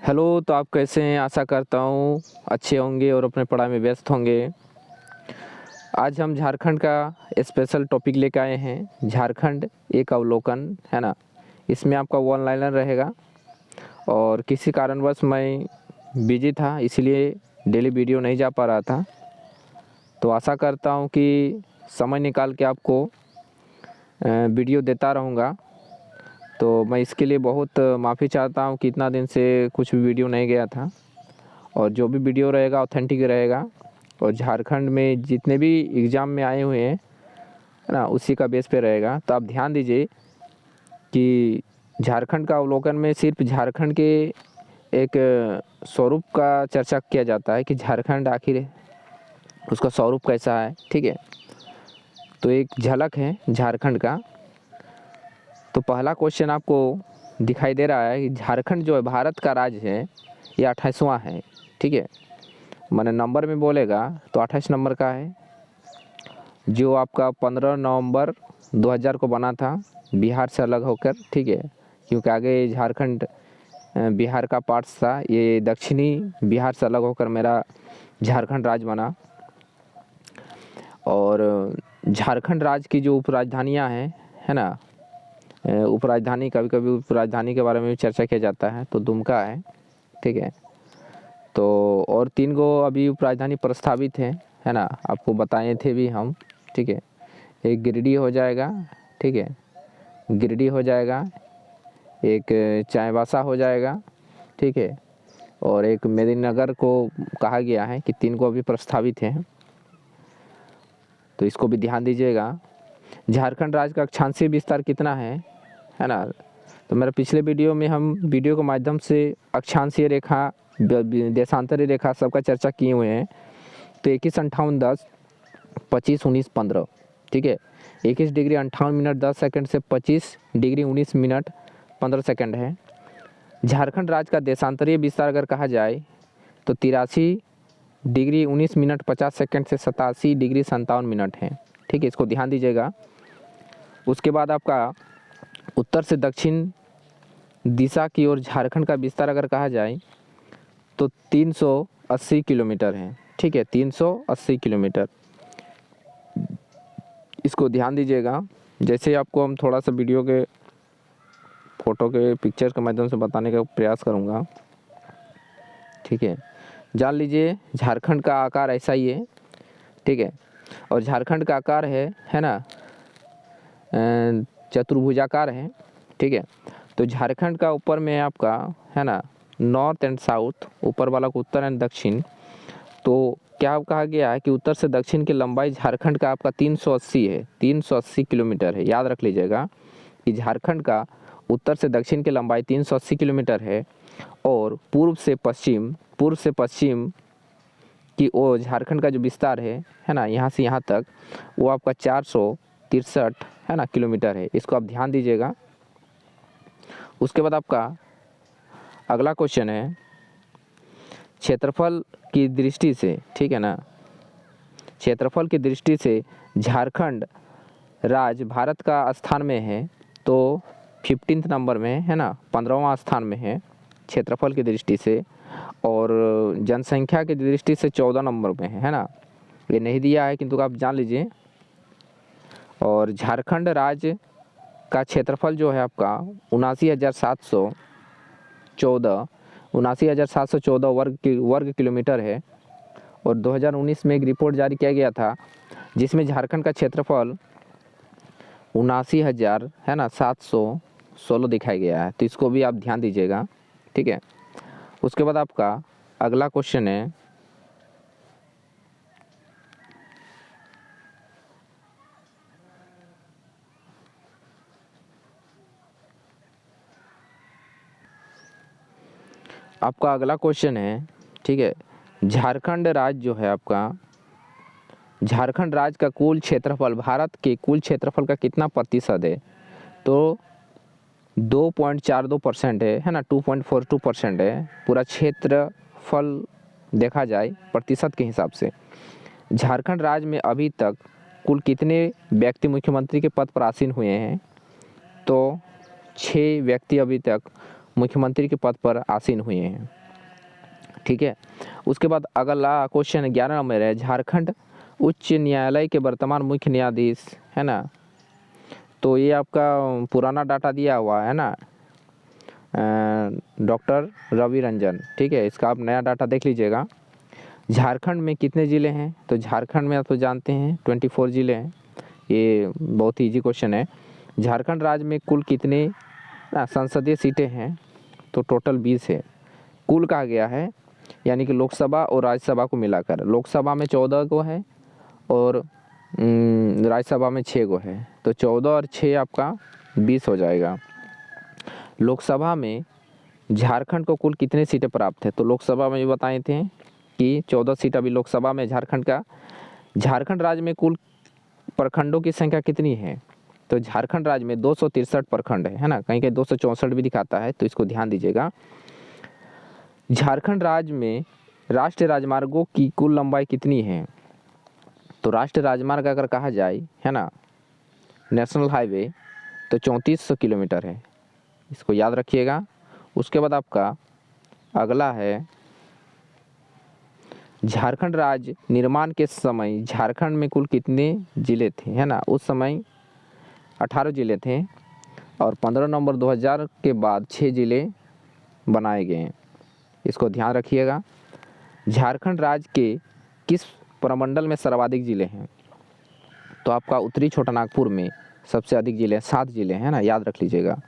Hello, तो आप कैसे हैं? आशा करता हूँ अच्छे होंगे और अपने पढ़ाई में व्यस्त होंगे। आज हम झारखंड का स्पेशल टॉपिक लेकर आए हैं, झारखंड एक अवलोकन, है ना। इसमें आपका वन लाइनर रहेगा और किसी कारणवश मैं बिजी था, इसलिए डेली वीडियो नहीं जा पा रहा था। तो आशा करता हूँ कि समय निकाल के आपको वीडियो देता रहूँगा। तो मैं इसके लिए बहुत माफ़ी चाहता हूँ कि इतना दिन से कुछ भी वीडियो नहीं गया था, और जो भी वीडियो रहेगा ऑथेंटिक रहेगा और झारखंड में जितने भी एग्ज़ाम में आए हुए हैं, है ना, उसी का बेस पे रहेगा। तो आप ध्यान दीजिए कि झारखंड का अवलोकन में सिर्फ झारखंड के एक स्वरूप का चर्चा किया जाता है कि झारखंड आखिर उसका स्वरूप कैसा है, ठीक है। तो एक झलक है झारखंड का। तो पहला क्वेश्चन आपको दिखाई दे रहा है कि झारखंड जो है भारत का राज्य है, ये 28वां है, ठीक है। मैंने नंबर में बोलेगा तो 28 नंबर का है, जो आपका 15 नवंबर 2000 को बना था, बिहार से अलग होकर, ठीक है। क्योंकि आगे झारखंड बिहार का पार्ट था, ये दक्षिणी बिहार से अलग होकर मेरा झारखंड राज्य बना। और झारखंड राज्य की जो उपराजधानियाँ हैं, है ना, उपराजधानी, कभी कभी उपराजधानी के बारे में भी चर्चा किया जाता है, तो दुमका है, ठीक है। तो और 3 गो अभी उपराजधानी प्रस्तावित है ना, आपको बताए थे भी हम, ठीक है। एक गिरिडीह हो जाएगा, ठीक है, गिरिडीह हो जाएगा, एक चाईबासा हो जाएगा, ठीक है, और एक मेदिनीनगर को कहा गया है कि 3 को अभी प्रस्तावित हैं। तो इसको भी ध्यान दीजिएगा। झारखंड राज्य का अक्षांशीय विस्तार कितना है ना। तो मेरे पिछले वीडियो में हम वीडियो के माध्यम से अक्षांशीय रेखा, देशांतरी रेखा सबका चर्चा किए हुए हैं। तो 21 58 10 25 19 15, ठीक है। 21 डिग्री 58 मिनट 10 सेकंड से 25 डिग्री 19 मिनट 15 सेकंड है। झारखंड राज्य का देशांतरीय विस्तार अगर कहा जाए तो 83 डिग्री 19 मिनट 50 सेकंड से 87 डिग्री 57 मिनट है, ठीक है। इसको ध्यान दीजिएगा। उसके बाद आपका उत्तर से दक्षिण दिशा की ओर झारखंड का विस्तार अगर कहा जाए तो 380 किलोमीटर है, ठीक है, 380 किलोमीटर। इसको ध्यान दीजिएगा। जैसे आपको हम थोड़ा सा वीडियो के फ़ोटो के पिक्चर के माध्यम से बताने का प्रयास करूँगा, ठीक है। जान लीजिए झारखंड का आकार ऐसा ही है, ठीक है। और झारखंड का आकार है ना, चतुर्भुजाकार है, ठीक है। तो झारखंड का ऊपर में आपका, है ना, नॉर्थ एंड साउथ, ऊपर वाला को उत्तर एंड दक्षिण। तो क्या कहा गया है कि उत्तर से दक्षिण की लंबाई झारखंड का आपका 380 है, 380 किलोमीटर है। याद रख लीजिएगा कि झारखंड का उत्तर से दक्षिण की लंबाई 380 किलोमीटर है। और पूर्व से पश्चिम की ओर झारखंड का जो विस्तार है ना, यहाँ से यहाँ तक, वो आपका 463 है ना किलोमीटर है। इसको आप ध्यान दीजिएगा। उसके बाद आपका अगला क्वेश्चन है क्षेत्रफल की दृष्टि से, ठीक है ना, क्षेत्रफल की दृष्टि से झारखंड राज्य भारत का स्थान में है तो 15 नंबर में, है ना, 15वां स्थान में है क्षेत्रफल की दृष्टि से। और जनसंख्या की दृष्टि से 14 नंबर में है ना। ये नहीं दिया है किंतु आप जान लीजिए। और झारखंड राज्य का क्षेत्रफल जो है आपका 79,714 वर्ग किलोमीटर है। और 2019 में एक रिपोर्ट जारी किया गया था जिसमें झारखंड का क्षेत्रफल 79,000 है ना 716 दिखाया गया है। तो इसको भी आप ध्यान दीजिएगा, ठीक है। उसके बाद आपका अगला क्वेश्चन है आपका अगला क्वेश्चन है, ठीक है, झारखंड राज्य जो है आपका, झारखंड राज्य का कुल क्षेत्रफल भारत के कुल क्षेत्रफल का कितना प्रतिशत है। तो 2.42% है ना, 2.42% है पूरा क्षेत्रफल देखा जाए प्रतिशत के हिसाब से। झारखंड राज्य में अभी तक कुल कितने व्यक्ति मुख्यमंत्री के पद पर आसीन हुए हैं। तो 6 व्यक्ति अभी तक मुख्यमंत्री के पद पर आसीन हुए हैं। ठीक है, उसके बाद अगला क्वेश्चन 11 नंबर है, झारखंड उच्च न्यायालय के वर्तमान मुख्य न्यायाधीश है ना, तो ये आपका पुराना डाटा दिया हुआ है ना, डॉक्टर रवि रंजन। ठीक है, इसका आप नया डाटा देख लीजिएगा। झारखंड में कितने ज़िले हैं, तो झारखंड में आप तो जानते हैं 24 ज़िले हैं। ये बहुत इजी क्वेश्चन है। झारखंड राज्य में कुल कितने संसदीय सीटें हैं, तो टोटल 20 है। कुल कहा गया है, यानी कि लोकसभा और राज्यसभा को मिलाकर। लोकसभा में 14 को है और राज्यसभा में 6 को है, तो 14 और 6 आपका 20 हो जाएगा। लोकसभा में झारखंड को कुल कितने सीटें प्राप्त है, तो लोकसभा में बताए थे कि 14 सीट अभी लोकसभा में झारखंड का। झारखंड राज्य में कुल प्रखंडों की संख्या कितनी है, तो झारखंड राज्य में 263 प्रखंड है ना, कहीं कहीं 264 भी दिखाता है, तो इसको ध्यान दीजिएगा। झारखंड राज्य में राष्ट्रीय राजमार्गों की कुल लंबाई कितनी है, तो राष्ट्रीय राजमार्ग अगर कहा जाए है ना, नेशनल हाईवे, तो 3400 किलोमीटर है, इसको याद रखिएगा। उसके बाद आपका अगला है, झारखंड राज्य निर्माण के समय झारखंड में कुल कितने ज़िले थे, है ना, उस समय 18 ज़िले थे और 15 नवंबर 2000 के बाद 6 ज़िले बनाए गए हैं, इसको ध्यान रखिएगा। झारखंड राज्य के किस प्रमंडल में सर्वाधिक ज़िले हैं, तो आपका उत्तरी छोटा नागपुर में सबसे अधिक ज़िले हैं, 7 ज़िले हैं ना, याद रख लीजिएगा,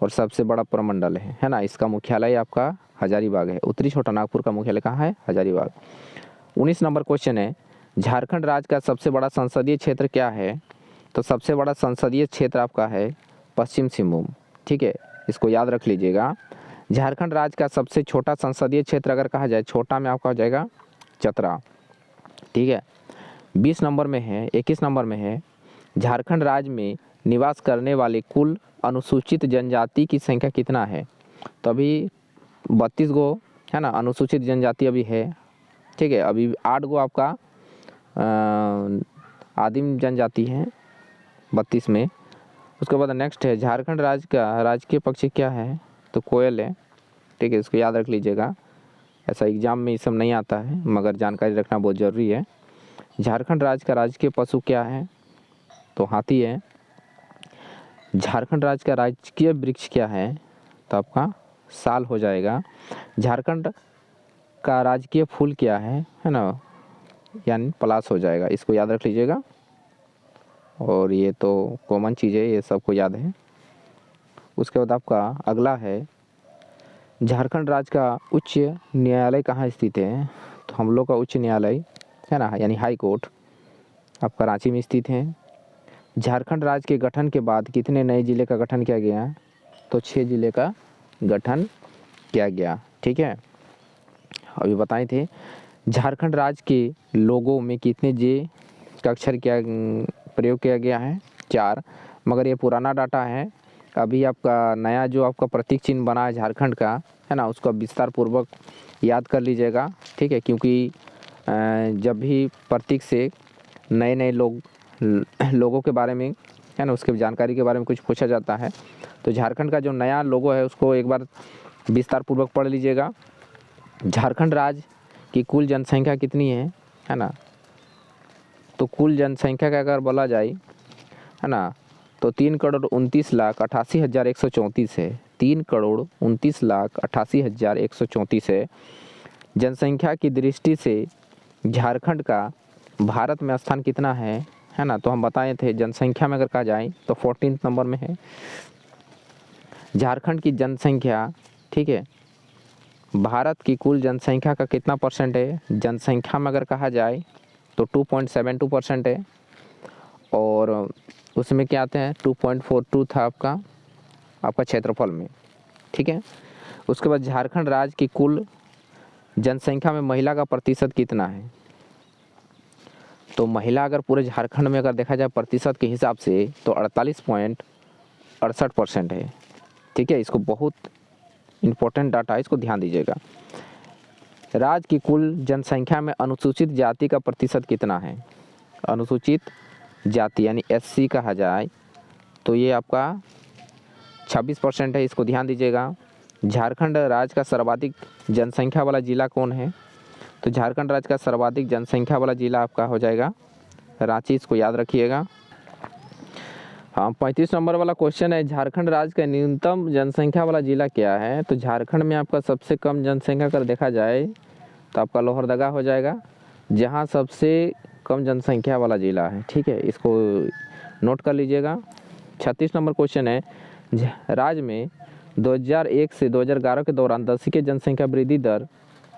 और सबसे बड़ा प्रमंडल है ना। इसका मुख्यालय आपका हजारीबाग है। उत्तरी छोटा नागपुर का मुख्यालय कहाँ है, हजारीबाग। 19 नंबर क्वेश्चन है, झारखंड राज्य का सबसे बड़ा संसदीय क्षेत्र क्या है, तो सबसे बड़ा संसदीय क्षेत्र आपका है पश्चिम सिंहभूम। ठीक है, इसको याद रख लीजिएगा। झारखंड राज्य का सबसे छोटा संसदीय क्षेत्र अगर कहा जाए, छोटा में आपका हो जाएगा चतरा। ठीक है, 20 नंबर में है, 21 नंबर में है, झारखंड राज्य में निवास करने वाले कुल अनुसूचित जनजाति की संख्या कितना है, तो अभी 32 गो है ना अनुसूचित जनजाति अभी है। ठीक है, अभी 8 गो आपका आदिम जनजाति है 32 में। उसके बाद नेक्स्ट है, झारखंड राज्य का राजकीय पक्षी क्या है, तो कोयल है। ठीक है, इसको याद रख लीजिएगा, ऐसा एग्जाम में ये सब नहीं आता है, मगर जानकारी रखना बहुत ज़रूरी है। झारखंड राज्य का राजकीय पशु क्या है, तो हाथी है। झारखंड राज्य का राजकीय वृक्ष क्या है, तो आपका साल हो जाएगा। झारखंड का राजकीय फूल क्या है ना, यानी पलाश हो जाएगा, इसको याद रख लीजिएगा। और ये तो कॉमन चीज़ है, ये सबको याद है। उसके बाद आपका अगला है, झारखंड राज्य का उच्च न्यायालय कहाँ स्थित है, तो हम लोग का उच्च न्यायालय है ना, यानी हाई कोर्ट आपका रांची में स्थित है। झारखंड राज्य के गठन के बाद कितने नए ज़िले का गठन किया गया, तो 6 ज़िले का गठन किया गया। ठीक है, अभी बताए थे। झारखंड राज्य के लोगों में कितने जे का अक्षर क्या प्रयोग किया गया है, 4, मगर ये पुराना डाटा है। अभी आपका नया जो आपका प्रतीक चिन्ह बना है झारखंड का है ना, उसको विस्तार पूर्वक याद कर लीजिएगा। ठीक है, क्योंकि जब भी प्रतीक से नए नए लोगों के बारे में है ना, उसके जानकारी के बारे में कुछ पूछा जाता है, तो झारखंड का जो नया लोगो है उसको एक बार विस्तार पूर्वक पढ़ लीजिएगा। झारखंड राज्य की कुल जनसंख्या कितनी है ना, तो कुल जनसंख्या का अगर बोला जाए है ना, तो 3,29,88,134 है। 3,29,88,134 है। जनसंख्या की दृष्टि से झारखंड का भारत में स्थान कितना है ना, तो हम बताए थे जनसंख्या में अगर कहा जाए तो 14 नंबर में है झारखंड की जनसंख्या। ठीक है, भारत की कुल जनसंख्या का कितना परसेंट है, जनसंख्या में अगर कहा जाए तो 2.72% है, और उसमें क्या आते हैं 2.42 था आपका क्षेत्रफल में। ठीक है, उसके बाद झारखंड राज्य की कुल जनसंख्या में महिला का प्रतिशत कितना है, तो महिला अगर पूरे झारखंड में अगर देखा जाए प्रतिशत के हिसाब से तो 48.68% है। ठीक है, इसको बहुत इम्पोर्टेंट डाटा है, इसको ध्यान दीजिएगा। राज्य की कुल जनसंख्या में अनुसूचित जाति का प्रतिशत कितना है, अनुसूचित जाति यानी SC कहा जाए तो ये आपका 26% है, इसको ध्यान दीजिएगा। झारखंड राज्य का सर्वाधिक जनसंख्या वाला जिला कौन है? तो झारखंड राज्य का सर्वाधिक जनसंख्या वाला जिला आपका हो जाएगा रांची, इसको याद रखिएगा। हाँ, 35 नंबर वाला क्वेश्चन है, झारखंड राज्य का न्यूनतम जनसंख्या वाला जिला क्या है? तो झारखंड में आपका सबसे कम जनसंख्या अगर देखा जाए तो आपका लोहरदगा हो जाएगा, जहाँ सबसे कम जनसंख्या वाला जिला है। ठीक है, इसको नोट कर लीजिएगा। 36 नंबर क्वेश्चन है, राज्य में 2001 से 2011 के दौरान दशक की जनसंख्या वृद्धि दर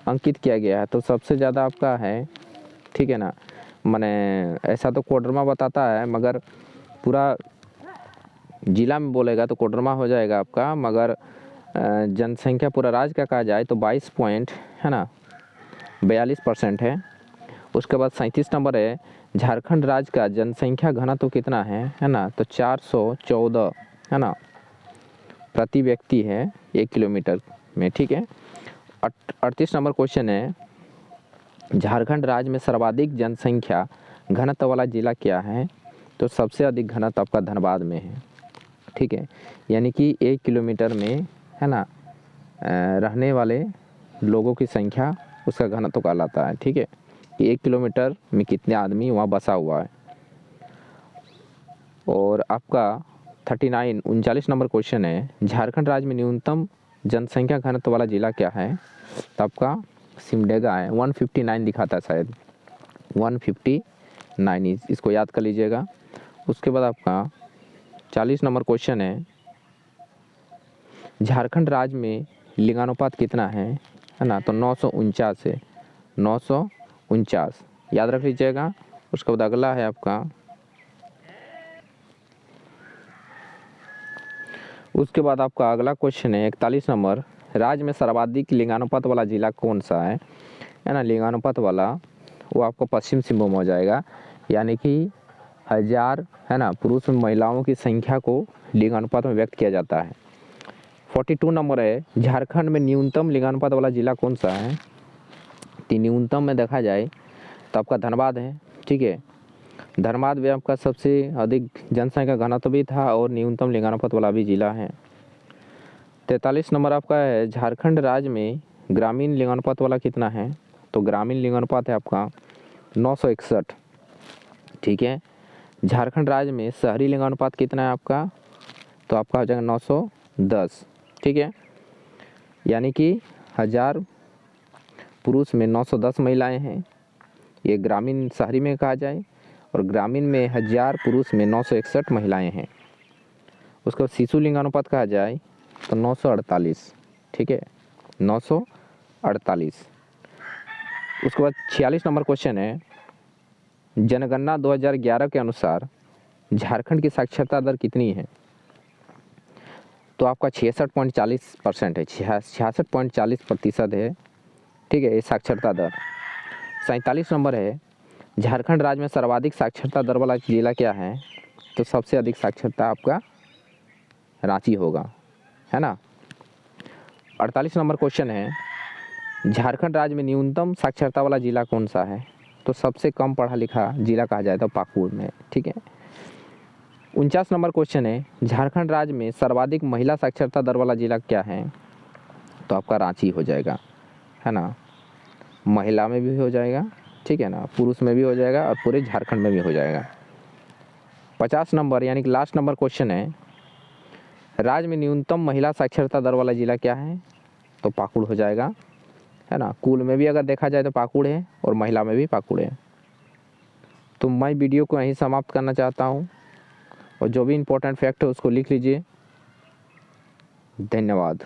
अंकित किया गया है। तो सबसे ज़्यादा आपका है, ठीक है ना, माने ऐसा तो कोडरमा बताता है, मगर पूरा जिला में बोलेगा तो कोडरमा हो जाएगा आपका, मगर जनसंख्या पूरा राज्य का कहा जाए तो 22 पॉइंट है ना 42% है। उसके बाद 37 नंबर है, झारखंड राज्य का जनसंख्या घनत्व कितना है ना? तो 414 है ना प्रति व्यक्ति है 1 किलोमीटर में। ठीक है। 38 नंबर क्वेश्चन है, झारखंड राज्य में सर्वाधिक जनसंख्या घनत्व वाला जिला क्या है? तो सबसे अधिक घनत्व आपका धनबाद में है। ठीक है, यानी कि 1 किलोमीटर में है ना रहने वाले लोगों की संख्या उसका घनत्व कहलाता है। ठीक है, कि 1 किलोमीटर में कितने आदमी वहाँ बसा हुआ है। और आपका 39 नंबर क्वेश्चन है, झारखंड राज्य में न्यूनतम जनसंख्या घनत्व वाला जिला क्या है? तो आपका सिमडेगा है, 159 दिखाता है शायद, 159, इसको याद कर लीजिएगा। उसके बाद आपका 40 नंबर क्वेश्चन है, झारखंड राज्य में लिंगानुपात कितना है ना? तो 949 है, 949 याद रख लीजिएगा। उसके बाद अगला है आपका, उसके बाद आपका अगला क्वेश्चन है 41 नंबर, राज्य में सर्वाधिक लिंगानुपात वाला जिला कौन सा है ना? लिंगानुपात वाला वो आपको पश्चिम सिंहभूम हो जाएगा, यानी कि 1000 है ना पुरुष में महिलाओं की संख्या को लिंगानुपात में व्यक्त किया जाता है। 42 नंबर है, झारखंड में न्यूनतम लिंगानुपात वाला जिला कौन सा है? तो न्यूनतम में देखा जाए तो आपका धनबाद है। ठीक है, धनबाद भी आपका सबसे अधिक जनसंख्या घनत्व भी था और न्यूनतम लिंगानुपात वाला भी जिला है। 43 नंबर आपका है, झारखंड राज्य में ग्रामीण लिंगानुपात वाला कितना है? तो ग्रामीण लिंगानुपात है आपका 961। ठीक है, झारखंड राज्य में शहरी लिंगानुपात कितना है आपका? तो आपका हो जाएगा 910। ठीक है, यानी कि 1000 पुरुष में 910 महिलाएं हैं, ये ग्रामीण शहरी में कहा जाए, और ग्रामीण में 1000 पुरुष में 961 महिलाएं हैं। उसको शिशु लिंगानुपात कहा जाए तो 948। ठीक है, 948। उसके बाद 46 नंबर क्वेश्चन है, जनगणना 2011 के अनुसार झारखंड की साक्षरता दर कितनी है? तो आपका 66.40% है, 66.40% है। ठीक है, ये साक्षरता दर। 47 नंबर है, झारखंड राज्य में सर्वाधिक साक्षरता दर वाला जिला क्या है? तो सबसे अधिक साक्षरता आपका रांची होगा, है ना। 48 नंबर क्वेश्चन है, झारखंड राज्य में न्यूनतम साक्षरता वाला जिला कौन सा है? तो सबसे कम पढ़ा लिखा जिला कहा जाए तो पाकुड़ में। ठीक है। 49 नंबर क्वेश्चन है, झारखंड राज्य में सर्वाधिक महिला साक्षरता दर वाला जिला क्या है? तो आपका रांची हो जाएगा, है ना। महिला में भी हो जाएगा, ठीक है ना, पुरुष में भी हो जाएगा और पूरे झारखंड में भी हो जाएगा। 50 नंबर यानी कि लास्ट नंबर क्वेश्चन है, राज्य में न्यूनतम महिला साक्षरता दर वाला जिला क्या है? तो पाकुड़ हो जाएगा, है ना। कुल में भी अगर देखा जाए तो पाकुड़ है और महिला में भी पाकुड़ है। तो मैं वीडियो को यहीं समाप्त करना चाहता हूँ, और जो भी इम्पोर्टेंट फैक्ट है उसको लिख लीजिए। धन्यवाद।